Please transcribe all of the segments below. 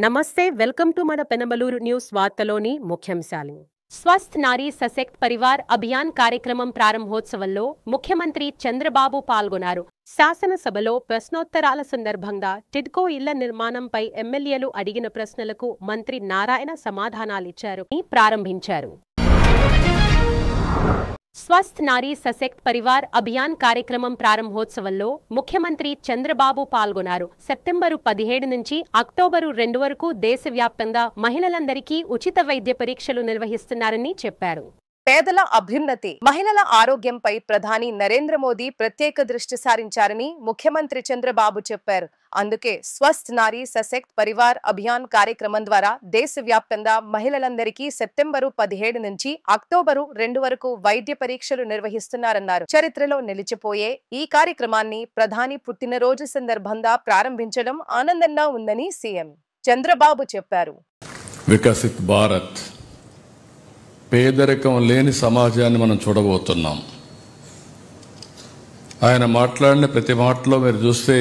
నమస్తే, welcome to మన Penamaluru news వార్తలోని ముఖ్యాంశాలు. స్వస్థ్ నారీ సశక్త్ పరివార్ అభియాన్ కార్యక్రమం ప్రారంభోత్సవంలో ముఖ్యమంత్రి చంద్రబాబు పాల్గొన్నారు. శాసనసభలో ప్రశ్నోత్తరాల సందర్భంగా టిడ్కో ఇళ్ల నిర్మాణంపై ఎమ్మెల్యేలు అడిగిన ప్రశ్నలకు మంత్రి నారాయణ సమాధానాలిచ్చారు. ప్రారంభించారు. స్వస్థ్ నారీ సశక్త్ పరివార్ అభియాన్ కార్యక్రమం ప్రారంభోత్సవంలో ముఖ్యమంత్రి చంద్రబాబు పాల్గొన్నారు. సెప్టెంబరు 17 నుంచి అక్టోబరు 2 వరకు దేశవ్యాప్తంగా మహిళలందరికీ ఉచిత వైద్య పరీక్షలు నిర్వహిస్తున్నారని చెప్పారు. పేదల అభ్యున్నతి, మహిళల ఆరోగ్యంపై ప్రధాని నరేంద్ర మోదీ ప్రత్యేక దృష్టి సారించారని ముఖ్యమంత్రి చంద్రబాబు చెప్పారు. అందుకే స్వస్థ్ నారీ సశక్త్ పరివార్ అభియాన్ కార్యక్రమం ద్వారా దేశవ్యాప్తంగా మహిళలందరికీ సెప్టెంబరు 17 నుంచి అక్టోబరు 2 వరకు వైద్య పరీక్షలు నిర్వహిస్తున్నారన్నారు. చరిత్రలో నిలిచిపోయే ఈ కార్యక్రమాన్ని ప్రధాని పుట్టినరోజు సందర్భంగా ప్రారంభించడం ఆనందంగా ఉందని సీఎం చంద్రబాబు చెప్పారు. వికసిత్ భారత్, పేదరికం లేని సమాజాన్ని మనం చూడబోతున్నాం. ఆయన మాట్లాడిన ప్రతి మాటలో మీరు చూస్తే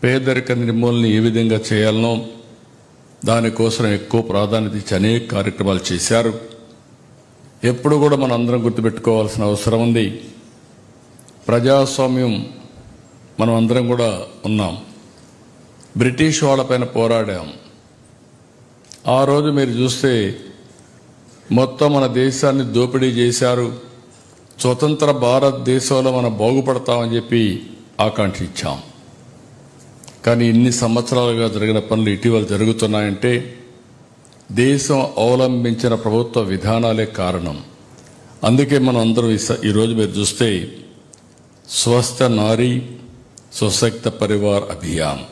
పేదరిక నిర్మూలన ఏ విధంగా చేయాలనో దానికోసం ఎక్కువ ప్రాధాన్యత ఇచ్చి అనేక కార్యక్రమాలు చేశారు. ఎప్పుడు కూడా మనం అందరం గుర్తుపెట్టుకోవాల్సిన అవసరం ఉంది. ప్రజాస్వామ్యం మనం అందరం కూడా ఉన్నాం. బ్రిటిష్ వాళ్ళపైన పోరాడాం. ఆ రోజు మీరు చూస్తే మొత్తం మన దేశాన్ని దోపిడీ చేశారు. స్వతంత్ర భారతదేశంలో మనం బాగుపడతామని చెప్పి ఆకాంక్షించాం. కానీ ఇన్ని సంవత్సరాలుగా జరిగిన పనులు ఇటీవల జరుగుతున్నాయంటే దేశం అవలంబించిన ప్రభుత్వ విధానాలే కారణం. అందుకే మనం అందరూ ఈరోజు మీరు చూస్తే స్వస్థ నారీ సశక్త పరివార్ అభియాన్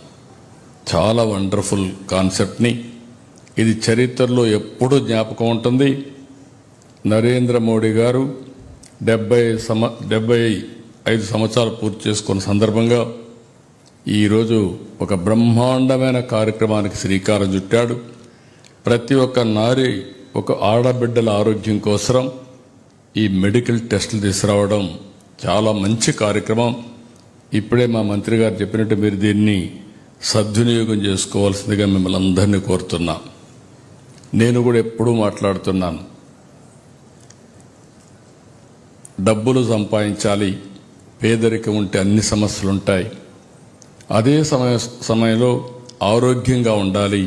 చాలా వండర్ఫుల్ కాన్సెప్ట్ని, ఇది చరిత్రలో ఎప్పుడూ జ్ఞాపకం ఉంటుంది. నరేంద్ర మోడీ గారు 75 సంవత్సరాలు పూర్తి చేసుకున్న సందర్భంగా ఈరోజు ఒక బ్రహ్మాండమైన కార్యక్రమానికి శ్రీకారం చుట్టాడు. ప్రతి ఒక్క నారి, ఒక ఆడబిడ్డల ఆరోగ్యం కోసం ఈ మెడికల్ టెస్టులు తీసుకురావడం చాలా మంచి కార్యక్రమం. ఇప్పుడే మా మంత్రి గారు చెప్పినట్టు మీరు దీన్ని సద్వినియోగం చేసుకోవాల్సిందిగా మిమ్మల్ని అందరినీ కోరుతున్నా. నేను కూడా ఎప్పుడూ మాట్లాడుతున్నాను, డబ్బులు సంపాదించాలి, పేదరికం ఉంటే అన్ని సమస్యలు ఉంటాయి. అదే సమయంలో ఆరోగ్యంగా ఉండాలి.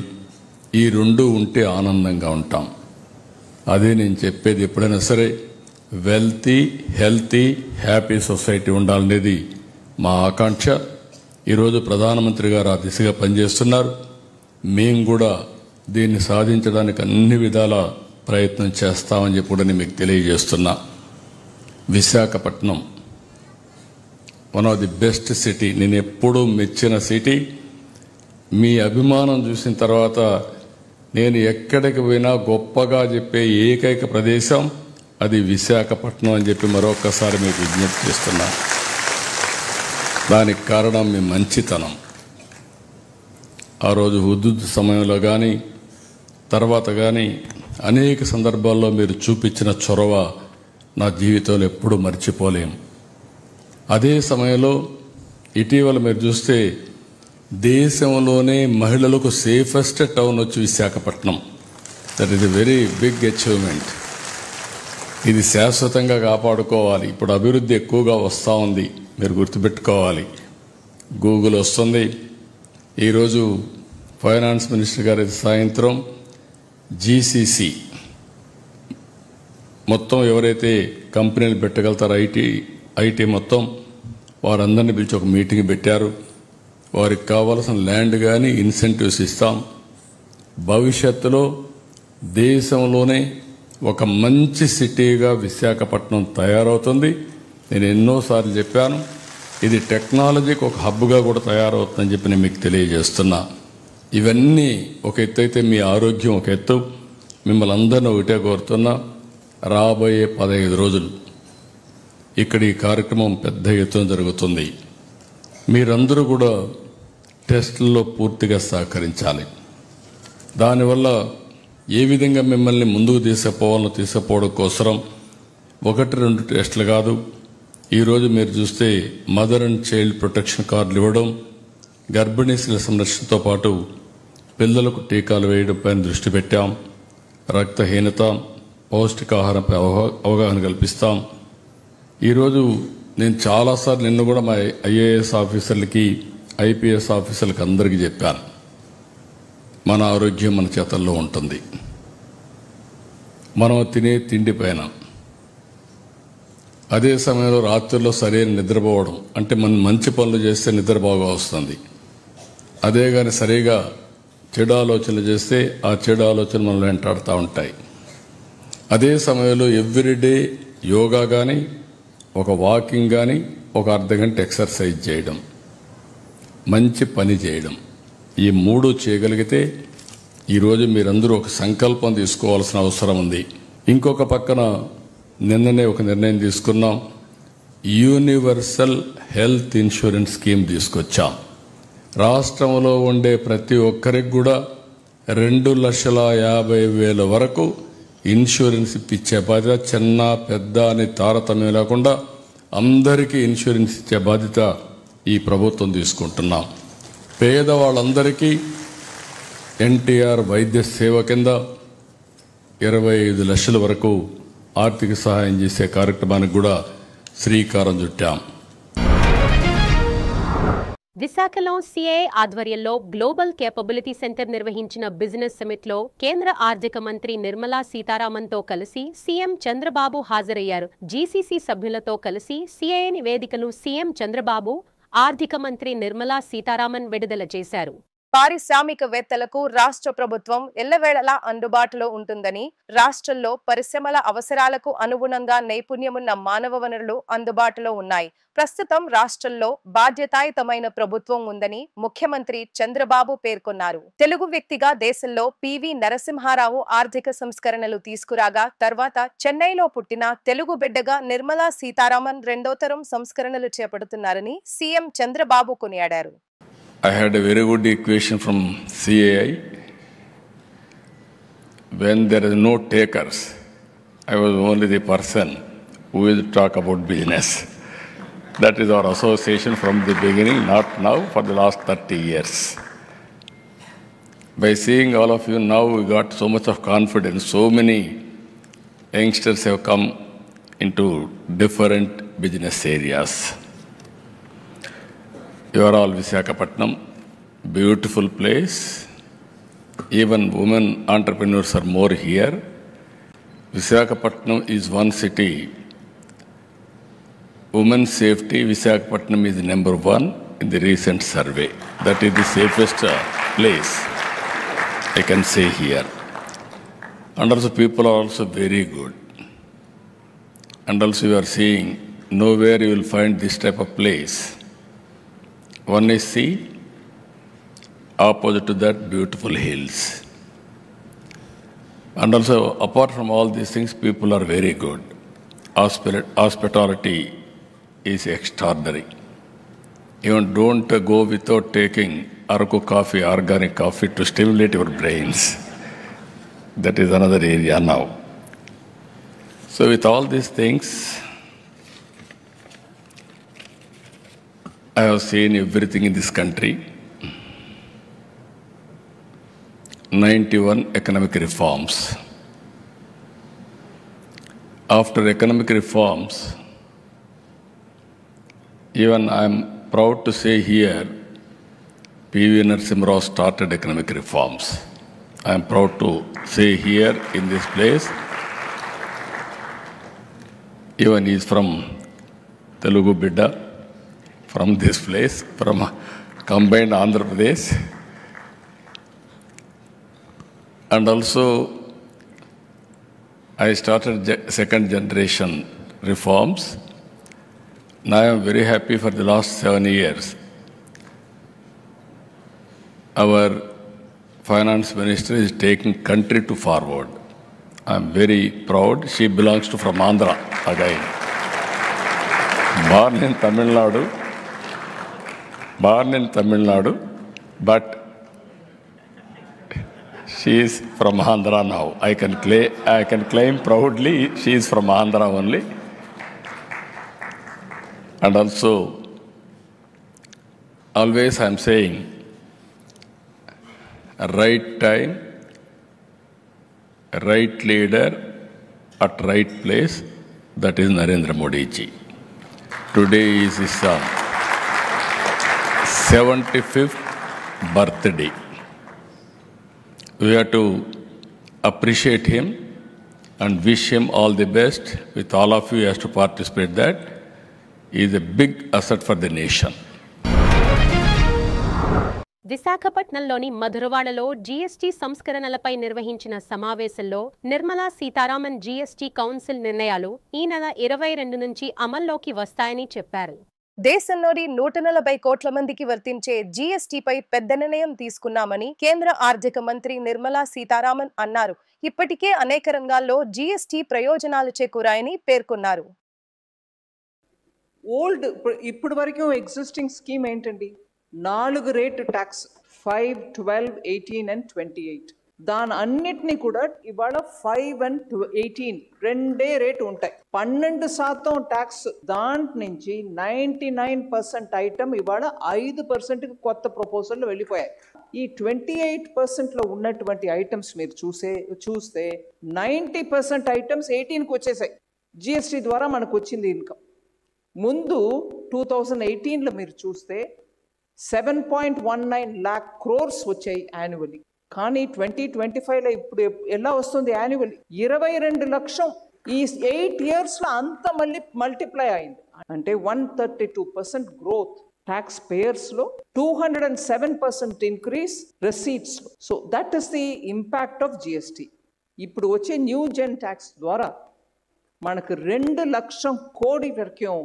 ఈ రెండు ఉంటే ఆనందంగా ఉంటాం. అదే నేను చెప్పేది. ఎప్పుడైనా సరే వెల్తీ, హెల్తీ, హ్యాపీ సొసైటీ ఉండాలనేది మా ఆకాంక్ష. ఈరోజు ప్రధానమంత్రి గారు ఆ దిశగా పనిచేస్తున్నారు. మేము కూడా దీన్ని సాధించడానికి అన్ని విధాల ప్రయత్నం చేస్తామని చెప్పి కూడా మీకు తెలియజేస్తున్నా. Visakhapatnam one of the best city, నేను ఎప్పుడూ మెచ్చిన సిటీ. మీ అభిమానం చూసిన తర్వాత నేను ఎక్కడికి పోయినా గొప్పగా చెప్పే ఏకైక ప్రదేశం అది విశాఖపట్నం అని చెప్పి మరొకసారి మీకు విజ్ఞప్తి చేస్తున్నా. దానికి కారణం మీ మంచితనం. ఆ రోజు హుద్దుద్ సమయంలో కానీ తర్వాత కానీ అనేక సందర్భాల్లో మీరు చూపించిన చొరవ నా జీవితంలో ఎప్పుడూ మర్చిపోలేం. అదే సమయంలో ఇటీవల మీరు చూస్తే దేశంలోనే మహిళలకు సేఫెస్ట్ టౌన్ వచ్చి Visakhapatnam. That is a very big achievement. ఇది శాశ్వతంగా కాపాడుకోవాలి. ఇప్పుడు అభివృద్ధి ఎక్కువగా వస్తూ ఉంది, మీరు గుర్తుపెట్టుకోవాలి. గూగుల్ వస్తుంది. ఈరోజు ఫైనాన్స్ మినిస్టర్ గారి సాయంత్రం జీసీసీ మొత్తం ఎవరైతే కంపెనీలు పెట్టగలుగుతారో ఐటీ మొత్తం వారందరినీ పిలిచి ఒక మీటింగ్ పెట్టారు. వారికి కావాల్సిన ల్యాండ్ కానీ ఇన్సెంటివ్స్ ఇస్తాం. భవిష్యత్తులో దేశంలోనే ఒక మంచి సిటీగా విశాఖపట్నం తయారవుతుంది. నేను ఎన్నోసార్లు చెప్పాను, ఇది టెక్నాలజీకి ఒక హబ్గా కూడా తయారవుతుందని చెప్పి నేను మీకు తెలియజేస్తున్నా. ఇవన్నీ ఒక ఎత్తు అయితే మీ ఆరోగ్యం ఒక ఎత్తు. మిమ్మల్ని అందరినీ ఒకటే కోరుతున్నా, రాబోయే 15 రోజులు ఇక్కడ ఈ కార్యక్రమం పెద్ద ఎత్తున జరుగుతుంది. మీరందరూ కూడా టెస్టుల్లో పూర్తిగా సహకరించాలి. దానివల్ల ఏ విధంగా మిమ్మల్ని ముందుకు తీసుకుపోవడం కోసం 1-2 టెస్టులు కాదు. ఈరోజు మీరు చూస్తే మదర్ అండ్ చైల్డ్ ప్రొటెక్షన్ కార్డులు ఇవ్వడం, గర్భిణీ శిశువుల సంరక్షణతో పాటు పిల్లలకు టీకాలు వేయడంపై దృష్టి పెట్టాం. రక్తహీనత, పౌష్టికాహారంపై అవగాహన కల్పిస్తాం. ఈరోజు నేను చాలాసార్లు నిన్న కూడా మా ఐఏఎస్ ఆఫీసర్లకి, ఐపీఎస్ ఆఫీసర్లకి అందరికీ చెప్పాను, మన ఆరోగ్యం మన చేతల్లో ఉంటుంది. మనం తినే తిండి పైన, అదే సమయంలో రాత్రుల్లో సరైన నిద్రపోవడం, అంటే మనం మంచి పనులు చేస్తే నిద్ర బాగా వస్తుంది. అదే కానీ సరిగా చెడు ఆలోచనలు చేస్తే ఆ చెడు ఆలోచనలు మనల్ని వెంటాడుతూ ఉంటాయి. అదే సమయంలో ఎవ్రీడే యోగా కానీ, ఒక వాకింగ్ కానీ, ఒక అర్ధగంట ఎక్సర్సైజ్ చేయడం, మంచి పని చేయడం, ఈ మూడు చేయగలిగితే ఈరోజు మీరందరూ ఒక సంకల్పం తీసుకోవాల్సిన అవసరం ఉంది. ఇంకొక పక్కన నిన్ననే ఒక నిర్ణయం తీసుకున్నాం. యూనివర్సల్ హెల్త్ ఇన్సూరెన్స్ స్కీమ్ తీసుకొచ్చాం. రాష్ట్రంలో ఉండే ప్రతి ఒక్కరికి కూడా 2,50,000 వరకు ఇన్సూరెన్స్ ఇప్పించే బాధ్యత, చిన్న పెద్ద అని తారతమ్యం లేకుండా అందరికీ ఇన్సూరెన్స్ ఇచ్చే బాధ్యత ఈ ప్రభుత్వం తీసుకుంటున్నాం. పేదవాళ్ళందరికీ ఎన్టీఆర్ వైద్య సేవ కింద 25 లక్షల వరకు ఆర్థిక సహాయం చేసే కార్యక్రమానికి కూడా శ్రీకారం చుట్టాం. విశాఖలో సిఐ ఆధ్వర్యంలో గ్లోబల్ కేపబిలిటీ సెంటర్ నిర్వహించిన బిజినెస్ సమిట్లో కేంద్ర ఆర్థిక మంత్రి నిర్మలా సీతారామన్తో కలిసి సీఎం చంద్రబాబు హాజరయ్యారు. జీసీసీ సభ్యులతో కలిసి సిఐ నివేదికను సీఎం చంద్రబాబు, ఆర్థిక మంత్రి నిర్మలా సీతారామన్ విడుదల చేశారు. పారిశ్రామికవేత్తలకు రాష్ట్ర ప్రభుత్వం ఎల్లవేళలా అందుబాటులో ఉంటుందని, రాష్ట్రంలో పరిశ్రమల అవసరాలకు అనుగుణంగా నైపుణ్యమున్న మానవ వనరులు అందుబాటులో ఉన్నాయి. ప్రస్తుతం రాష్ట్రంలో బాధ్యతాయుతమైన ప్రభుత్వం ఉందని ముఖ్యమంత్రి చంద్రబాబు పేర్కొన్నారు. తెలుగు వ్యక్తిగా దేశంలో పివి నరసింహారావు ఆర్థిక సంస్కరణలు తీసుకురాగా తర్వాత చెన్నైలో పుట్టిన తెలుగు బిడ్డగా నిర్మలా సీతారామన్ రెండో తరం సంస్కరణలు చేపడుతున్నారని సీఎం చంద్రబాబు కొనియాడారు. I had a very good equation from CAI. When there is no takers, I was only the person who will talk about business. That is our association from the beginning, not now, for the last 30 years. By seeing all of you now, we got so much of confidence. So many youngsters have come into different business areas. You are all Visakhapatnam, beautiful place. Even women entrepreneurs are more here. Visakhapatnam is one city. Women's safety, Visakhapatnam is number 1 in the recent survey. That is the safest place, I can say here. And also people are also very good. And also you are seeing, nowhere you will find this type of place. One is sea, opposite to that beautiful hills. And also apart from all these things, people are very good. Hospitality is extraordinary. Even don't go without taking Araku coffee, organic coffee to stimulate your brains. That is another area now. So with all these things, I have seen everything in this country. 91 economic reforms. After economic reforms, even I am proud to say here, P.V. Narasimha Rao started economic reforms. I am proud to say here in this place, even he is from Telugu Bidda, from this place, from combined Andhra Pradesh. And also, I started second generation reforms. Now I am very happy for the last 7 years. Our finance minister is taking country to forward. I am very proud. She belongs to from Andhra again. Born in Tamil Nadu, but she is from Andhra now. I can claim proudly she is from Andhra only. And also, always I am saying, right time, right leader at right place. That is Narendra Modi ji. Today is his 75th birthday. We have to appreciate him and wish him all the best. With all of you has to participate that. He is a big asset for the nation. విశాఖపట్నంలోని మధురవాడలో GST సంస్కరణలపై నిర్వహించిన సమావేశంలో Nirmala Sitharaman GST council నిర్ణయాలు ఈ నెల 22 నుంచి అమల్లోకి వస్తాయని చెప్పారు. దేశంలోని 140 కోట్ల మందికి వర్తించే జీఎస్టీపై పెద్ద నిర్ణయం తీసుకున్నామని కేంద్ర ఆర్థిక మంత్రి నిర్మలా సీతారామన్ అన్నారు. ఇప్పటికే అనేక రంగాల్లో జీఎస్టీ ప్రయోజనాలు చేకూరాయని పేర్కొన్నారు. ఇప్పటి వరకు ఎగ్జిస్టింగ్ స్కీమ్ ఏంటండి? 4 రేట్ ట్యాక్స్ 5, 12, 18 and 28. దాని అన్నిటినీ కూడా ఇవాళ 5 and 18 రెండే రేటు ఉంటాయి. 12% ట్యాక్స్ దాంట్ నుంచి 99% ఐటమ్ ఇవాళ 5% కొత్త ప్రపోజల్ వెళ్ళిపోయాయి. ఈ 28% ఉన్నటువంటి ఐటమ్స్ మీరు చూస్తే 90% ఐటమ్స్ 18కి వచ్చేసాయి. జిఎస్టీ ద్వారా మనకు వచ్చింది ఇన్కమ్. ముందు 2018లో మీరు చూస్తే 7.19 lakh crores వచ్చాయి యాన్యువల్లీ. కానీ 2025లో ఇప్పుడు ఎలా వస్తుంది యాన్యువల్లీ? 22 లక్షం. ఈ 8 yearsలో అంత మళ్ళీ మల్టిప్లై అయింది. అంటే 132% గ్రోత్ ట్యాక్స్ పేయర్స్లో, 207% ఇంక్రీస్ రిసీట్స్లో. So that is the impact of GST. ఇప్పుడు వచ్చే న్యూ జెన్ ట్యాక్స్ ద్వారా మనకు 2 లక్షం కోడి వరకు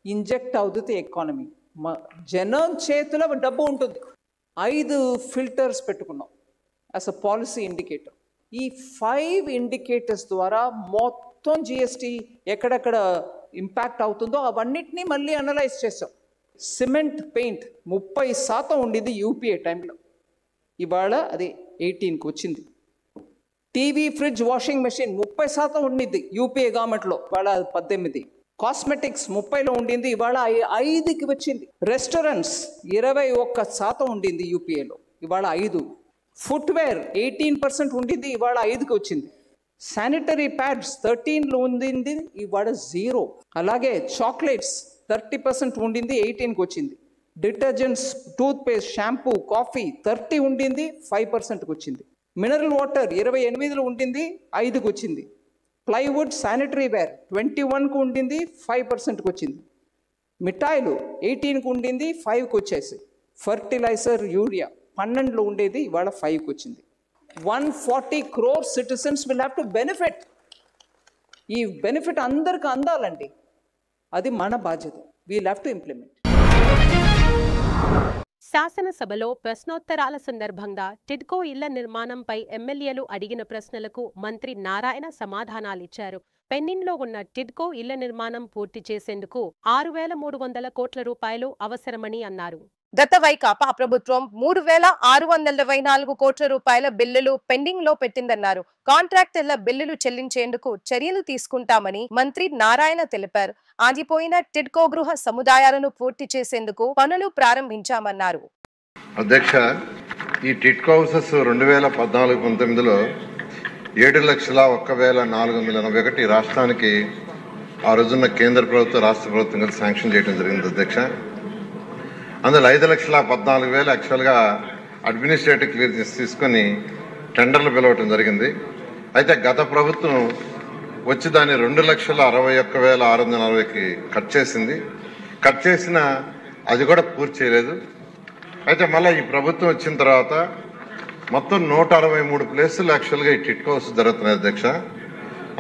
ఇంజెక్ట్ అవుతుంది ఎకానమీ. జనం చేతిలో డబ్బు ఉంటుంది. 5 ఫిల్టర్స్ పెట్టుకున్నాం యాజ్ అ పాలసీ ఇండికేటర్. ఈ 5 ఇండికేటర్స్ ద్వారా మొత్తం జిఎస్టీ ఎక్కడెక్కడ ఇంపాక్ట్ అవుతుందో అవన్నిటినీ మళ్ళీ అనలైజ్ చేసాం. సిమెంట్ పెయింట్ 30% ఉండింది యూపీఏ టైంలో, ఇవాళ అది 18కి వచ్చింది. టీవీ, ఫ్రిడ్జ్, వాషింగ్ మెషిన్ 30% ఉండింది యూపీఏ గవర్నమెంట్లో, ఇవాళ 18. కాస్మెటిక్స్ 30లో ఉండింది, ఇవాళ 5కి వచ్చింది. రెస్టారెంట్స్ 21% ఉండింది యూపీఏలో, ఇవాళ 5. ఫుట్వేర్ 18% ఉండింది, ఇవాళ 5కి వచ్చింది. శానిటరీ ప్యాడ్స్ 13లో ఉండింది, ఇవాళ 0. అలాగే చాక్లెట్స్ 30% ఉండింది, 18కి వచ్చింది. డిటర్జెంట్స్, టూత్పేస్ట్, షాంపూ, కాఫీ 30 ఉండింది, 5%కి వచ్చింది. మినరల్ వాటర్ 28లో ఉండింది, 5కి వచ్చింది. ప్లైవుడ్, శానిటరీ వేర్ 21కు ఉండింది, 5%కి వచ్చింది. మిఠాయిలు 18కు ఉండింది, 5కి వచ్చేసి. ఫర్టిలైజర్, యూరియా 12లో ఉండేది, ఇవాళ 5కి వచ్చింది. 140 crore citizens will have to benefit. ఈ బెనిఫిట్ అందరికి అందాలండి, అది మన బాధ్యత. We'll have to implement. శాసనసభలో ప్రశ్నోత్తరాల సందర్భంగా టిడ్కో ఇళ్ల నిర్మాణంపై ఎమ్మెల్యేలు అడిగిన ప్రశ్నలకు మంత్రి నారాయణ సమాధానాలిచ్చారు. పెండింగ్లో ఉన్న టిడ్కో ఇళ్ల నిర్మాణం పూర్తి చేసేందుకు 6,300 కోట్ల రూపాయలు అవసరమని అన్నారు. గత వైకాపా ప్రభుత్వం 3,624 కోట్ల రూపాయల బిల్లులు పెండింగ్ లో పెట్టిందన్నారు. కాంట్రాక్టర్ల బిల్లులు చెల్లించేందుకు చర్యలు తీసుకుంటామని మంత్రి నారాయణ తెలిపారు. ఆగిపోయిన టిడ్కో గృహ సముదాయాలను పూర్తి చేసేందుకు పనులు ప్రారంభించామన్నారు. అధ్యక్ష, ఈ టిడ్కో హౌసెస్ 2014-19లో 7,01,481 రాష్ట్రానికి ఆ రోజున్న కేంద్ర ప్రభుత్వం, రాష్ట్ర ప్రభుత్వం కలిసి శాంక్షన్ చేయడం జరిగింది అధ్యక్ష. అందులో 5,14,000 యాక్చువల్గా అడ్మినిస్ట్రేటివ్ క్లియరెన్స్ తీసుకొని టెండర్లు పిలవటం జరిగింది. అయితే గత ప్రభుత్వం వచ్చి దాన్ని 2,61,640కి కట్ చేసింది. కట్ చేసిన అది కూడా పూర్తి చేయలేదు. అయితే మళ్ళీ ఈ ప్రభుత్వం వచ్చిన తర్వాత మొత్తం 163 ప్లేసులు యాక్చువల్గా ఈ టిడ్కో హౌస్ జరుగుతున్నాయి అధ్యక్ష.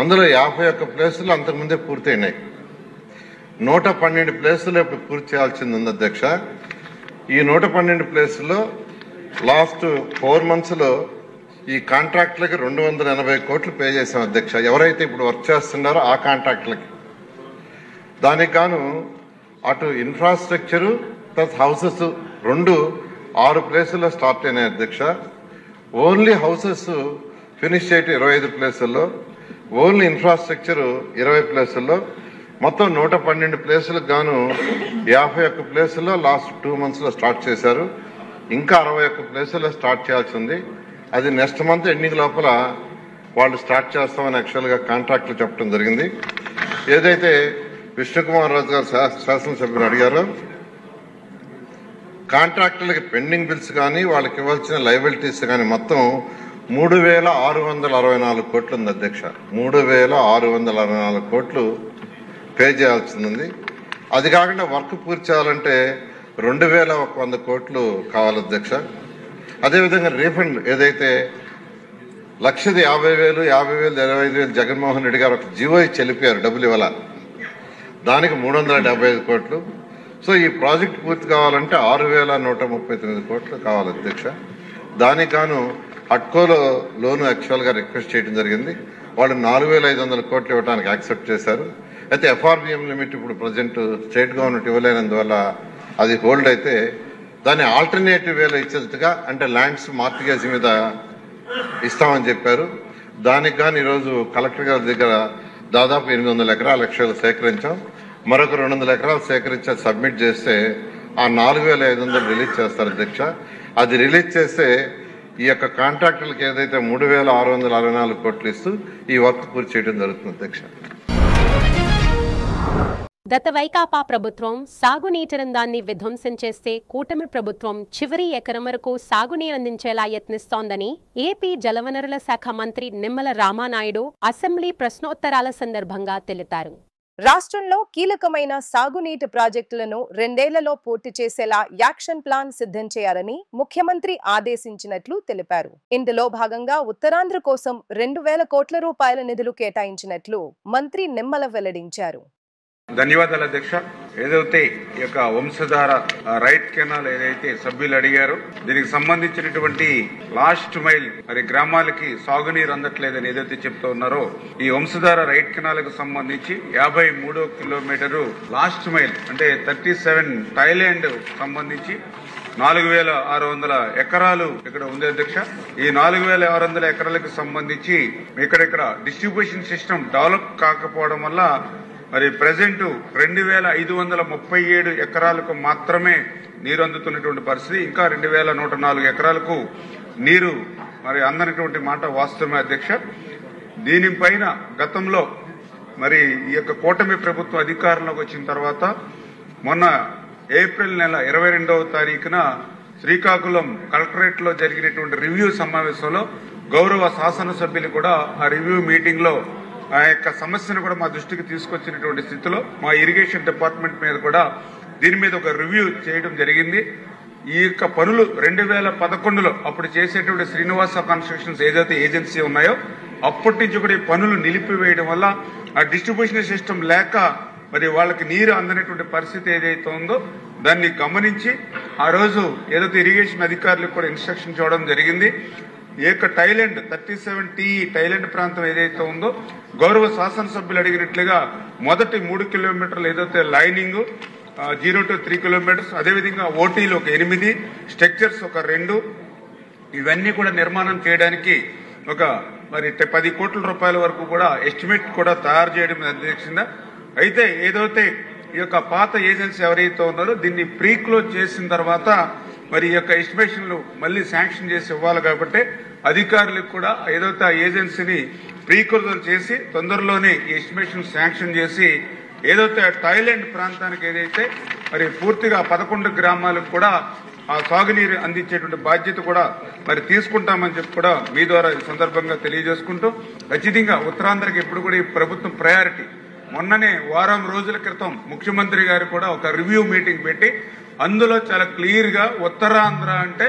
అందులో 51 ప్లేసులు అంతకుముందే పూర్తయినాయి. 112 ప్లేసులు ఇప్పుడు పూర్తి చేయాల్సింది ఉంది అధ్యక్ష. ఈ 112 ప్లేసుల్లో లాస్ట్ 4 monthsలో ఈ కాంట్రాక్టులకి 280 కోట్లు పే చేశాం అధ్యక్ష. ఎవరైతే ఇప్పుడు వర్క్ చేస్తున్నారో ఆ కాంట్రాక్టులకి. దానికి గాను అటు ఇన్ఫ్రాస్ట్రక్చరు ప్లస్ హౌసెస్ 6 ప్లేసుల్లో స్టార్ట్ అయినాయి అధ్యక్ష. ఓన్లీ హౌసెస్ ఫినిష్ చేయటం 25 ప్లేసుల్లో, ఓన్లీ ఇన్ఫ్రాస్ట్రక్చర్ 20 ప్లేసుల్లో, మొత్తం 112 ప్లేసులకు గాను 51 ప్లేసుల్లో లాస్ట్ 2 monthsలో స్టార్ట్ చేశారు. ఇంకా 61 ప్లేసుల్లో స్టార్ట్ చేయాల్సి ఉంది. అది నెక్స్ట్ మంత్ ఎండింగ్ లోపల వాళ్ళు స్టార్ట్ చేస్తామని యాక్చువల్గా కాంట్రాక్ట్లు చెప్పడం జరిగింది. ఏదైతే విష్ణుకుమార్ రాజు గారు శాసనసభ్యులు అడిగారో కాంట్రాక్టులకి పెండింగ్ బిల్స్ కానీ వాళ్ళకి ఇవ్వాల్సిన లయబిలిటీస్ కానీ మొత్తం 3,664 కోట్లు ఉంది అధ్యక్ష. 3,664 కోట్లు పే చేయాల్సింది. అది కాకుండా వర్క్ పూర్తి చేయాలంటే 2,100 కోట్లు కావాలి అధ్యక్ష. అదేవిధంగా రీఫండ్ ఏదైతే 1,50,000, 50,000, 25,000 జగన్మోహన్ రెడ్డి గారు ఒక జీవో చెల్లిపోయారు, డబ్బులు ఇవ్వాల, దానికి 375 కోట్లు. సో ఈ ప్రాజెక్ట్ పూర్తి కావాలంటే 6,139 కోట్లు కావాలి అధ్యక్ష. దానికి గాను అట్కోలో లోను యాక్చువల్గా రిక్వెస్ట్ చేయడం జరిగింది. వాళ్ళు 4,500 కోట్లు ఇవ్వడానికి యాక్సెప్ట్ చేశారు. అయితే ఎఫ్ఆర్బిఎం లిమిట్ ఇప్పుడు ప్రజెంట్ స్టేట్ గవర్నమెంట్ ఇవ్వలేనందువల్ల అది హోల్డ్ అయితే దాన్ని ఆల్టర్నేటివ్ వేలో ఇచ్చేట్టుగా అంటే ల్యాండ్స్ మార్టిగేజ్ మీద ఇస్తామని చెప్పారు. దానికి కానీ ఈరోజు కలెక్టర్ గారి దగ్గర దాదాపు 800 ఎకరాల లక్షలు సేకరించాం. మరొక 200 ఎకరాలు సేకరించి సబ్మిట్ చేస్తే ఆ 4,500 రిలీజ్ చేస్తారు అధ్యక్ష. అది రిలీజ్ చేస్తే ఈ యొక్క కాంట్రాక్టర్లకు ఏదైతే 3,664 కోట్లు ఇస్తూ ఈ వర్క్ పూర్తి చేయడం జరుగుతుంది అధ్యక్ష. గత వైకాపా ప్రభుత్వం సాగునీటి రంగాన్ని విధ్వంసం చేస్తే కూటమి ప్రభుత్వం చివరి ఎకరం వరకు సాగునీరు అందించేలా యత్నిస్తోందని ఏపీ జలవనరుల శాఖ మంత్రి నిమ్మల రామానాయుడు అసెంబ్లీ ప్రశ్నోత్తరాల సందర్భంగా తెలిపారు. రాష్ట్రంలో కీలకమైన సాగునీటి ప్రాజెక్టులను 2 ఏళ్లలో పూర్తి చేసేలా యాక్షన్ ప్లాన్ సిద్ధం చేయాలని ముఖ్యమంత్రి ఆదేశించినట్లు తెలిపారు. ఇందులో భాగంగా ఉత్తరాంధ్ర కోసం 2,000 కోట్ల రూపాయల నిధులు కేటాయించినట్లు మంత్రి నిమ్మల వెల్లడించారు. ధన్యవాదాలు అధ్యక్ష. ఏదైతే ఈ యొక్క వంశధార రైట్ కెనాల్ ఏదైతే సభ్యులు అడిగారో దీనికి సంబంధించినటువంటి లాస్ట్ మైల్ మరి గ్రామాలకి సాగునీరు అందట్లేదని ఏదైతే చెప్తూ ఉన్నారో ఈ వంశధార రైట్ కెనాల్ కు సంబంధించి 53వ కిలోమీటరు లాస్ట్ మైల్ అంటే 37 థాయిలాండ్ సంబంధించి 4,600 ఎకరాలు ఇక్కడ ఉంది అధ్యక్ష. ఈ 4,600 ఎకరాలకు సంబంధించి ఇక్కడిక్కడ డిస్ట్రిబ్యూషన్ సిస్టమ్ డెవలప్ కాకపోవడం వల్ల మరి ప్రెసెంట్ 2,537 ఎకరాలకు మాత్రమే నీరు అందుతున్నటువంటి పరిస్థితి. ఇంకా 2,104 ఎకరాలకు నీరు మరి అందనటువంటి మాట వాస్తవమే అధ్యక్ష. దీనిపైన గతంలో మరి ఈ యొక్క కూటమి ప్రభుత్వం అధికారంలోకి వచ్చిన తర్వాత మొన్న ఏప్రిల్ నెల 22వ తారీఖున శ్రీకాకుళం కలెక్టరేట్ లో జరిగినటువంటి రివ్యూ సమావేశంలో గౌరవ శాసనసభ్యులు కూడా ఆ రివ్యూ మీటింగ్ లో ఆ యొక్క సమస్యను కూడా మా దృష్టికి తీసుకొచ్చినటువంటి స్థితిలో మా ఇరిగేషన్ డిపార్ట్మెంట్ మీద కూడా దీని మీద ఒక రివ్యూ చేయడం జరిగింది. ఈ యొక్క పనులు 2011లో అప్పుడు చేసేటువంటి శ్రీనివాస కన్స్ట్రక్షన్స్ ఏదైతే ఏజెన్సీ ఉన్నాయో అప్పటి నుంచి కూడా ఈ పనులు నిలిపివేయడం వల్ల ఆ డిస్ట్రిబ్యూషన్ సిస్టమ్ లేక మరి వాళ్ళకి నీరు అందనటువంటి పరిస్థితి ఏదైతే ఉందో దాన్ని గమనించి ఆ రోజు ఏదైతే ఇరిగేషన్ అధికారులకు కూడా ఇన్స్ట్రక్షన్ చేయడం జరిగింది. ఈ యొక్క థాయిలాండ్ 37T థాయిలాండ్ ప్రాంతం ఏదైతే ఉందో గౌరవ శాసనసభ్యులు అడిగినట్లుగా మొదటి 3 కిలోమీటర్లు ఏదైతే లైనింగ్ 0 to 3 కిలోమీటర్స్, అదేవిధంగా ఓటీలు ఒక 8, స్ట్రక్చర్స్ ఒక 2, ఇవన్నీ కూడా నిర్మాణం చేయడానికి ఒక మరి 10 కోట్ల రూపాయల వరకు కూడా ఎస్టిమేట్ కూడా తయారు చేయడం అధ్యక్షంగా. అయితే ఏదైతే ఈ యొక్క పాత ఏజెన్సీ ఎవరైతే ఉన్నారో దీన్ని ప్రీ క్లోజ్ చేసిన తర్వాత మరి ఈ యొక్క ఎస్టిమేషన్లు మళ్ళీ శాంక్షన్ చేసి ఇవ్వాలి కాబట్టి అధికారులకు కూడా ఏదైతే ఆ ఏజెన్సీని ప్రీక్లోజ్ చేసి తొందరలోనే ఈ ఎస్టిమేషన్ శాంక్షన్ చేసి ఏదైతే థాయిలాండ్ ప్రాంతానికి ఏదైతే మరి పూర్తిగా 11 గ్రామాలకు కూడా ఆ సాగునీరు అందించేటువంటి బాధ్యత కూడా మరి తీసుకుంటామని చెప్పి కూడా మీ ద్వారా ఈ సందర్భంగా తెలియజేసుకుంటూ ఖచ్చితంగా ఉత్తరాంధ్రకి ఎప్పుడు కూడా ఈ ప్రభుత్వం ప్రయారిటీ. మొన్ననే వారం రోజుల క్రితం ముఖ్యమంత్రి గారు కూడా ఒక రివ్యూ మీటింగ్ పెట్టి అందులో చాలా క్లియర్ గా ఉత్తరాంధ్ర అంటే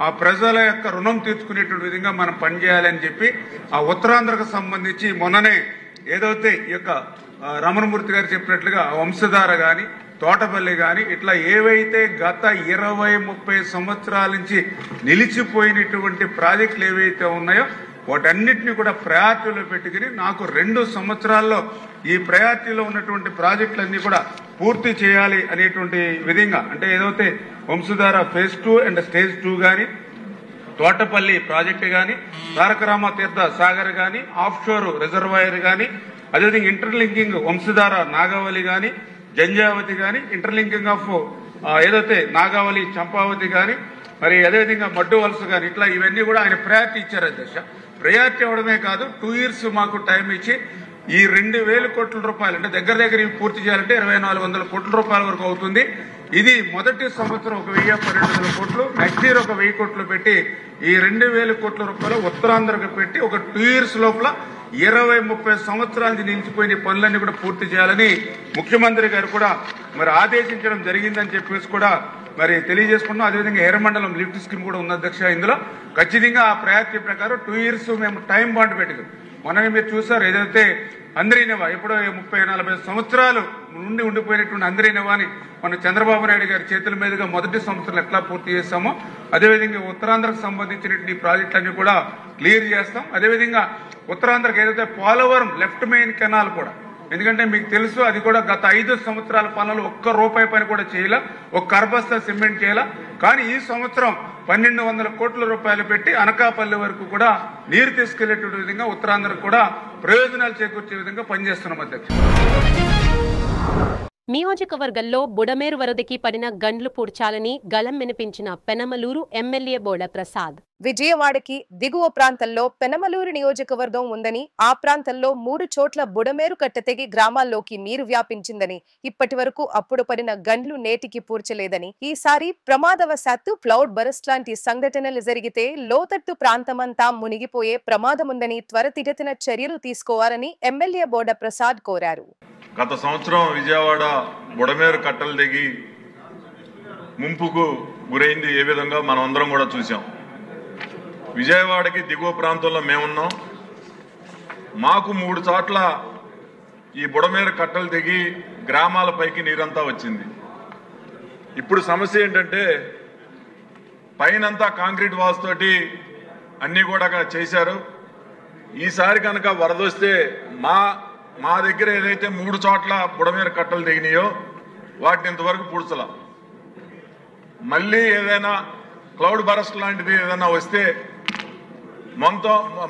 ఆ ప్రజల యొక్క రుణం తీర్చుకునేటువంటి విధంగా మనం పనిచేయాలని చెప్పి ఆ ఉత్తరాంధ్రకు సంబంధించి మొన్ననే ఏదైతే ఈ యొక్క రమణమూర్తి గారు చెప్పినట్లుగా వంశధార గాని తోటపల్లి గాని ఇట్లా ఏవైతే గత 20-30 సంవత్సరాల నుంచి నిలిచిపోయినటువంటి ప్రాజెక్టులు ఏవైతే ఉన్నాయో వాటన్నిటిని కూడా ప్రయారిటీలో పెట్టుకుని నాకు 2 సంవత్సరాల్లో ఈ ప్రయారిటీలో ఉన్నటువంటి ప్రాజెక్టులన్నీ కూడా పూర్తి చేయాలి అనేటువంటి విధంగా అంటే ఏదైతే వంశధార ఫేజ్ 2 అండ్ స్టేజ్ 2 గాని తోటపల్లి ప్రాజెక్టు గాని తారకరామ తీర్థ సాగర్ గాని ఆఫ్ షోర్ రిజర్వాయర్ గాని అదేవిధంగా ఇంటర్లింకింగ్ వంశధార నాగావళి గాని జంజావతి కానీ ఇంటర్లింకింగ్ ఆఫ్ ఏదైతే నాగావళి చంపావతి కానీ మరి అదేవిధంగా మడ్డు వలస కానీ ఇట్లా ఇవన్నీ కూడా ఆయన ప్రయారిటీ ఇచ్చారు అధ్యక్ష. ప్రయారిటీ అవడమే కాదు 2 years మాకు టైం ఇచ్చి ఈ 2,000 కోట్ల రూపాయలు అంటే దగ్గర ఇవి పూర్తి చేయాలంటే 2,400 కోట్ల రూపాయల వరకు అవుతుంది. ఇది మొదటి సంవత్సరం 1,000-1,200 కోట్లు, నెక్స్ట్ ఇయర్ 1,000 కోట్లు పెట్టి ఈ 2,000 కోట్ల రూపాయలు ఉత్తరాంధ్రకు పెట్టి ఒక 2 years లోపల 20-30 సంవత్సరాలు నిలిచిపోయిన పనులన్నీ కూడా పూర్తి చేయాలని ముఖ్యమంత్రి గారు కూడా మరి ఆదేశించడం జరిగిందని చెప్పేసి కూడా మరి తెలియజేసుకున్నాం. అదేవిధంగా ఎర్రమండలం లిఫ్ట్ స్కీమ్ కూడా ఉంది అధ్యక్ష. ఇందులో ఖచ్చితంగా ఆ ప్రయారిటీ ప్రకారం 2 years మేము టైం బాండ్ పెట్టాం. మొన్న మీరు చూసారు ఏదైతే అందరినవా ఎప్పుడో 30-40 సంవత్సరాలు నుండి ఉండిపోయినటువంటి అందరినవాని మన చంద్రబాబు నాయుడు గారి చేతుల మీదుగా మొదటి సంవత్సరాలు ఎట్లా పూర్తి చేస్తామో అదేవిధంగా ఉత్తరాంధ్రకు సంబంధించినటువంటి ప్రాజెక్టులన్నీ కూడా క్లియర్ చేస్తాం. అదేవిధంగా ఉత్తరాంధ్రకు ఏదైతే పోలవరం లెఫ్ట్ మెయిన్ కెనాల్ కూడా, ఎందుకంటే మీకు తెలుసు అది కూడా గత 5 సంవత్సరాల పనులు ఒక్క రూపాయి పని కూడా చేయాల, ఒక కర్బస్తా సిమెంట్ చేయాల. కానీ ఈ సంవత్సరం 1,200 కోట్ల రూపాయలు పెట్టి అనకాపల్లి వరకు కూడా నీరు తీసుకెళ్లేటువంటి విధంగా ఉత్తరాంధ్రకు కూడా ప్రయోజనాలు చేకూర్చే విధంగా పనిచేస్తున్నాం అధ్యక్ష. నియోజకవర్గంలో బుడమేరు వరదకి పడిన గండ్లు పూడ్చాలని గళం వినిపించిన పెనమలూరు ఎమ్మెల్యే బోడ ప్రసాద్. విజయవాడకి దిగువ ప్రాంతంలో పెనమలూరు నియోజకవర్గం ఉందని, ఆ ప్రాంతంలో 3 చోట్ల బుడమేరు కట్ట తెగి గ్రామాల్లోకి నీరు వ్యాపించిందని, ఇప్పటి వరకు అప్పుడు పడిన గండ్లు నేటికి పూడ్చలేదని, ఈసారి ప్రమాదవశాత్తు క్లౌడ్ బరస్ట్ లాంటి సంఘటనలు జరిగితే లోతట్టు ప్రాంతమంతా మునిగిపోయే ప్రమాదముందని త్వరితగతిన చర్యలు తీసుకోవాలని ఎమ్మెల్యే బోడ ప్రసాద్ కోరారు. గత సంవత్సరం విజయవాడ బుడమేరు కట్టలు దిగి ముంపుకు గురైంది ఏ విధంగా మనం అందరం కూడా చూసాం. విజయవాడకి దిగువ ప్రాంతంలో మేమున్నాం. మాకు 3 చోట్ల ఈ బుడమేరు కట్టలు దిగి గ్రామాలపైకి నీరంతా వచ్చింది. ఇప్పుడు సమస్య ఏంటంటే పైనంతా కాంక్రీట్ వాల్స్ తోటి అన్నీ కూడా చేశారు. ఈసారి కనుక వరదొస్తే మా దగ్గర ఏదైతే 3 చోట్ల బుడమేరు కట్టలు దిగినాయో వాటిని ఇంతవరకు పూడ్చలా. మళ్ళీ ఏదైనా క్లౌడ్ బరస్ట్ లాంటిది ఏదైనా వస్తే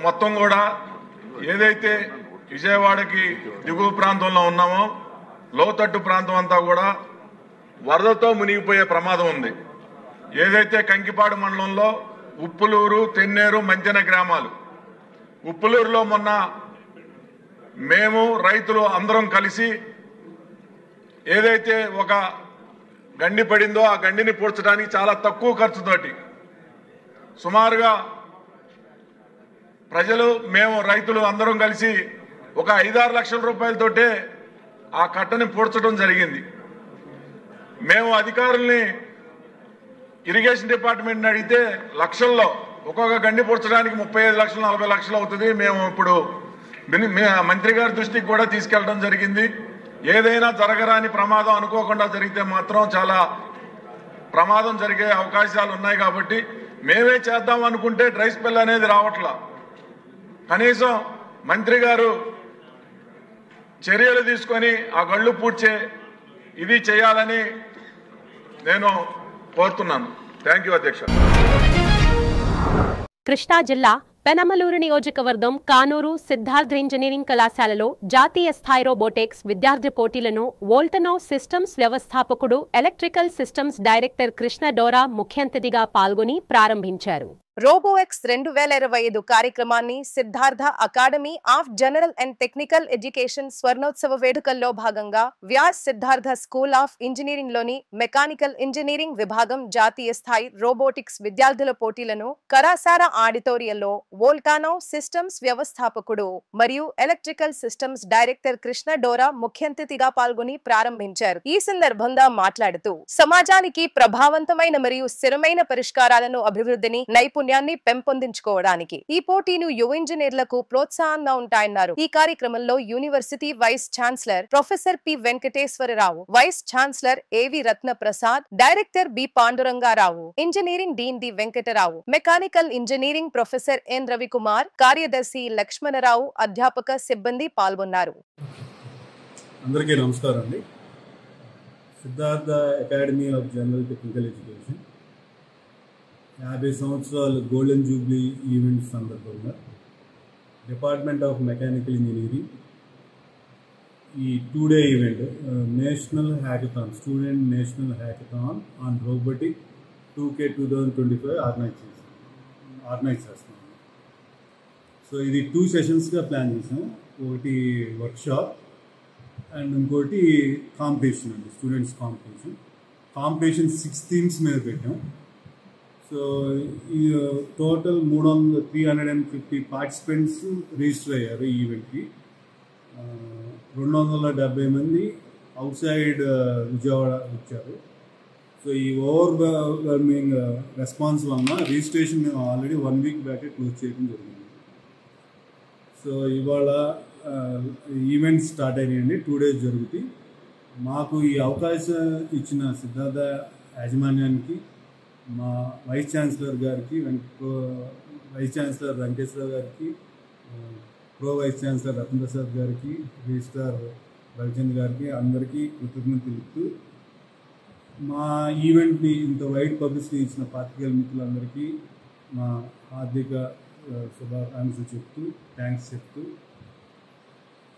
మొత్తం కూడా ఏదైతే విజయవాడకి దిగువ ప్రాంతంలో ఉన్నామో లోతట్టు ప్రాంతం అంతా కూడా వరదతో మునిగిపోయే ప్రమాదం ఉంది. ఏదైతే కంకిపాడు మండలంలో ఉప్పులూరు, తెన్నేరు, మంతెన గ్రామాలు, ఉప్పులూరులో మొన్న మేము రైతులు అందరం కలిసి ఏదైతే ఒక గండి పడిందో ఆ గండిని పూడ్చడానికి చాలా తక్కువ ఖర్చుతోటి సుమారుగా ప్రజలు మేము రైతులు అందరం కలిసి ఒక 5-6 లక్షల రూపాయలతోటే ఆ కట్టని పూడ్చడం జరిగింది. మేము అధికారుల్ని ఇరిగేషన్ డిపార్ట్మెంట్ని అడిగితే లక్షల్లో ఒక్కొక్క గండి పూడ్చడానికి 35 లక్షలు 40 లక్షలు అవుతుంది. మేము ఇప్పుడు మంత్రి గారి దృష్టికి కూడా తీసుకెళ్లడం జరిగింది. ఏదైనా జరగరాని ప్రమాదం అనుకోకుండా జరిగితే మాత్రం చాలా ప్రమాదం జరిగే అవకాశాలు ఉన్నాయి. కాబట్టి మేమే చేద్దాం అనుకుంటే డ్రై స్పెల్ అనేది రావట్లా. కనీసం మంత్రి గారు చర్యలు తీసుకొని ఆ గళ్ళు పూడ్చే ఇది చేయాలని నేను కోరుతున్నాను. థ్యాంక్ యూ అధ్యక్ష. కృష్ణా జిల్లా పెనమలూరు నియోజకవర్గం కానూరు సిద్ధార్థ ఇంజనీరింగ్ కళాశాలలో జాతీయ స్థాయి రోబోటిక్స్ విద్యార్థి పోటీలను వోల్టనో సిస్టమ్స్ వ్యవస్థాపకుడు electrical systems director Krishna Dora ముఖ్య అతిథిగా పాల్గొని ప్రారంభించారు. రోబోఎక్స్ 2025 కార్యక్రమాన్ని Siddhartha academy of general and technical education స్వర్ణోత్సవ వేడుకల్లో భాగంగా Vyas Siddhartha school of engineering లోని మెకానికల్ ఇంజనీరింగ్ విభాగం జాతీయ స్థాయి రోబోటిక్స్ విద్యార్థుల పోటీలను కరాసార ఆడిటోరియంలో వోల్టానో సిస్టమ్స్ వ్యవస్థాపకుడు మరియు electrical systems director Krishna Dora ముఖ్య అతిథిగా పాల్గొని ప్రారంభించారు. ఈ సందర్భంగా మాట్లాడుతూ సమాజానికి ప్రభావవంతమైన మరియు స్థిరమైన పరిష్కారాలను అభివృద్ధిని నైపుణ్యాన్ని పెంపొందించుకోవడానికి ఈ పోటీలు యువ ఇంజనీర్లకు ప్రోత్సాహంగా ఉంటాయన్నారు. ఈ కార్యక్రమంలో university vice chancellor professor P Venkateswararao, vice chancellor A V Ratna Prasad, director B Pandurangarao, engineering dean D Venkatarao, mechanical engineering professor N Ravikumar, కార్యదర్శి లక్ష్మణరావు, అధ్యాపక సిబ్బంది పాల్గొన్నారు. అందరికీ నమస్కారం అండి. Siddhartha academy of general technical education 50 సంవత్సరాలు గోల్డెన్ జూబ్లీ ఈవెంట్ సందర్భంగా డిపార్ట్మెంట్ ఆఫ్ మెకానికల్ ఇంజనీరింగ్ ఈ 2-day event national hackathon, student national hackathon on robotic 2K 2025 organise చేస్తున్నాం. సో ఇది 2 సెషన్స్గా ప్లాన్ చేసాం. ఒకటి వర్క్షాప్ అండ్ ఇంకోటి కాంపిటీషన్ అండి, స్టూడెంట్స్ కాంపిటీషన్ 6 థీమ్స్ మీద పెట్టాం. సో ఈ టోటల్ 350 పార్టిసిపెంట్స్ రిజిస్టర్ అయ్యారు ఈ ఈవెంట్కి. 270 మంది అవుట్ సైడ్ విజయవాడ వచ్చారు. సో ఈ ఓవర్వెల్మింగ్ రెస్పాన్స్ వలన రిజిస్ట్రేషన్ మేము ఆల్రెడీ 1 వీక్ బ్యాకే క్లోజ్ చేయడం జరిగింది. సో ఇవాళ ఈవెంట్ స్టార్ట్ అయినాయండి. 2 days జరుగుతాయి. మాకు ఈ అవకాశం ఇచ్చిన సిద్ధార్థ యాజమాన్యానికి, మా వైస్ ఛాన్సలర్ గారికి, వైస్ ఛాన్సలర్ వెంకటేశ్వర గారికి, pro vice chancellor Ratan Prasad గారికి, రిజిస్ట్రార్ రవిచంద్ర గారికి అందరికీ కృతజ్ఞతలు తెలుపుతూ, మా ఈవెంట్ని ఇంత వైడ్ పబ్లిసిటీ ఇచ్చిన పాత్రికేయుల మిత్రులందరికీ మా హార్దిక శుభాకాంక్షలు చెప్తూ, థ్యాంక్స్ చెప్తూ,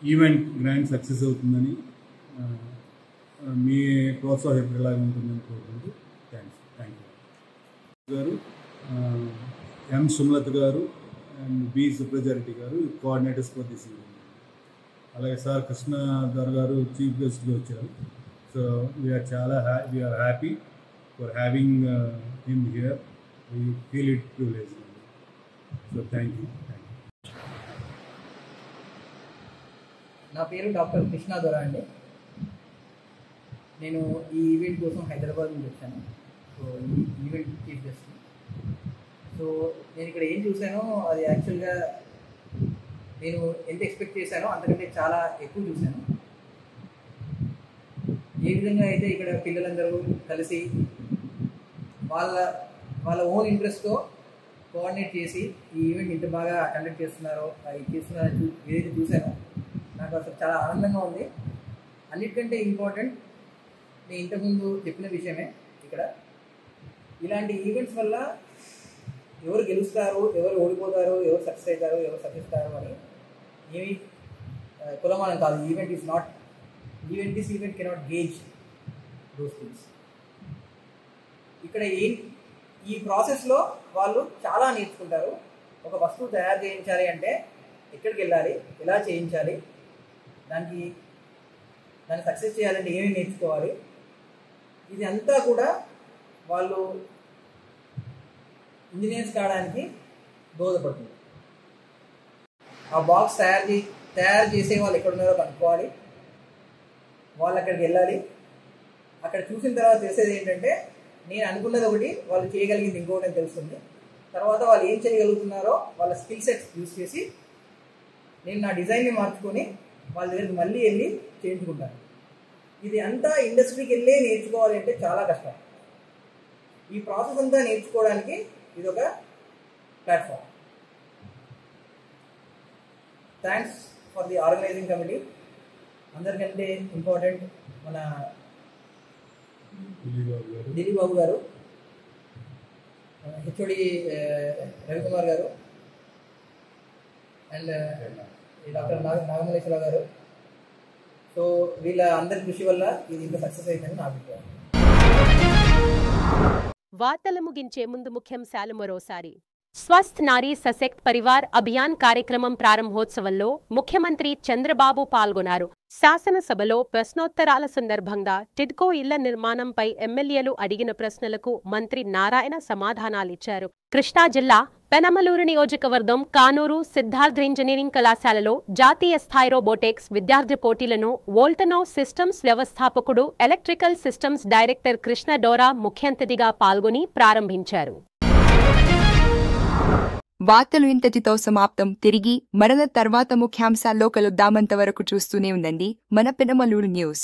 ఈవెంట్ గ్రాండ్ సక్సెస్ అవుతుందని, మీ ప్రోత్సాహం ఎప్పటిలాగా ఉంటుందని కోరుకుంటూ థ్యాంక్ యూ గారు, ఎం సుమలత గారు అండ్ బి సుప్రజారెడ్డి గారు కోఆర్డినేటర్స్ ఫర్ దిస్ ఈవెంట్. అలాగే సార్ కృష్ణధర్ గారు చీఫ్ గెస్ట్గా వచ్చారు. So we are happy for having him here. We feel it privilege. So thank you. నా పేరు డాక్టర్ కృష్ణధర్ అండి. నేను ఈ ఈవెంట్ కోసం హైదరాబాద్ నుంచి వచ్చాను. సో ఈ ఈవెంట్ చీఫ్ గెస్ట్. సో నేను ఇక్కడ ఏం చూసానో అది యాక్చువల్గా నేను ఎంత ఎక్స్పెక్ట్ చేశానో అంతకంటే చాలా ఎక్కువ చూశాను. ఏ విధంగా అయితే ఇక్కడ పిల్లలందరూ కలిసి వాళ్ళ ఓన్ ఇంట్రెస్ట్తో కోఆర్డినేట్ చేసి ఈ ఈవెంట్ ఇంత బాగా కండక్ట్ చేస్తున్నారో, ఏదైతే చూసానో నాకు అసలు చాలా ఆనందంగా ఉంది. అన్నిటికంటే ఇంపార్టెంట్, నేను ఇంతకుముందు చెప్పిన విషయమే, ఇక్కడ ఇలాంటి ఈవెంట్స్ వల్ల ఎవరు గెలుస్తారు, ఎవరు ఓడిపోతారు, ఎవరు సక్సెస్ అవుతారు, ఎవరు సక్సెస్తారు అని ఏమి కులమానం కాదు. This event cannot gauge those things. ఇక్కడ ఈ ప్రాసెస్లో వాళ్ళు చాలా నేర్చుకుంటారు. ఒక వస్తువు తయారు చేయించాలి అంటే ఎక్కడికి వెళ్ళాలి, ఎలా చేయించాలి, దాన్ని సక్సెస్ చేయాలంటే ఏమేమి నేర్చుకోవాలి, ఇది అంతా కూడా వాళ్ళు ఇంజనీర్స్ కావడానికి దోహదపడుతుంది. ఆ బాక్స్ తయారు చేసే వాళ్ళు ఎక్కడున్నారో కనుక్కోవాలి, వాళ్ళు అక్కడికి వెళ్ళాలి. అక్కడ చూసిన తర్వాత తెలిసేది ఏంటంటే నేను అనుకున్నది ఒకటి, వాళ్ళు చేయగలిగింది ఇంకోటి అని తెలుస్తుంది. తర్వాత వాళ్ళు ఏం చేయగలుగుతున్నారో వాళ్ళ స్కిల్ సెట్స్ యూజ్ చేసి నేను నా డిజైన్ని మార్చుకొని వాళ్ళ దగ్గరికి మళ్ళీ వెళ్ళి చేయించుకుంటాను. ఇది అంతా ఇండస్ట్రీకి వెళ్ళి నేర్చుకోవాలి అంటే చాలా కష్టం. ఈ ప్రాసెస్ అంతా నేర్చుకోవడానికి ఇది ఒక platform. Thanks for the organizing committee. అందరికంటే ఇంపార్టెంట్ మన దిలీప్ బాబు గారు, హెచ్ఓడి రవికుమార్ గారు అండ్ డాక్టర్ నాగమల్లేశ్వర గారు. సో వీళ్ళ అందరి కృషి వల్ల ఇది ఇంత సక్సెస్ అయిందని నా అభిప్రాయం. వార్తలు ముగించే ముందు ముఖ్యాంశాలు మరోసారి. స్వస్థ్ నారీ సశక్త్ పరివార్ అభియాన్ కార్యక్రమం ప్రారంభోత్సవంలో ముఖ్యమంత్రి చంద్రబాబు పాల్గొన్నారు. శాసనసభలో ప్రశ్నోత్తరాల సందర్భంగా టిడ్కో ఇళ్ల నిర్మాణంపై ఎమ్మెల్యేలు అడిగిన ప్రశ్నలకు మంత్రి నారాయణ సమాధానాలిచ్చారు. కృష్ణా జిల్లా పెనమలూరు నియోజకవర్గం కానూరు సిద్ధార్థ ఇంజనీరింగ్ కళాశాలలో జాతీయ స్థాయి రోబోటిక్స్ విద్యార్థి పోటీలను వోల్టనో సిస్టమ్స్ వ్యవస్థాపకుడు electrical systems director Krishna Dora ముఖ్య అతిథిగా పాల్గొని ప్రారంభించారు. వార్తలు ఇంతటితో సమాప్తం. తిరిగి మరణ తర్వాత ముఖ్యాంశాల్లో కలుద్దామంతవరకు చూస్తూనే ఉండండి మన పెనమలూరు న్యూస్.